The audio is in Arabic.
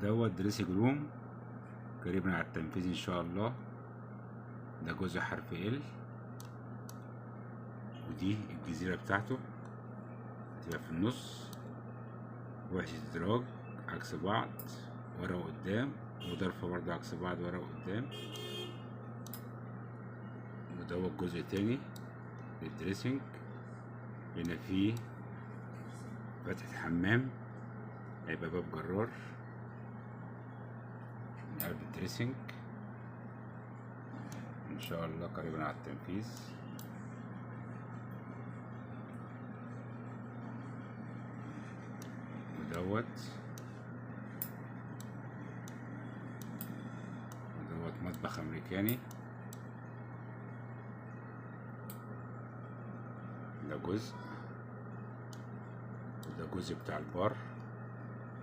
ودوت دريسنج روم قريبا على التنفيذ ان شاء الله. ده جزء حرف ال، ودي الجزيرة بتاعته هتبقى في النص. وحدة ادراج عكس بعض ورا وقدام، وضرفة برضه عكس بعض ورا وقدام. ودوت جزء تاني للدريسنج. هنا فيه فتحة حمام، هيبقى باب جرار من قلب الدريسنج ان شاء الله قريبا على التنفيذ. ودوت مطبخ امريكاني. ده جزء، وده جزء بتاع البار.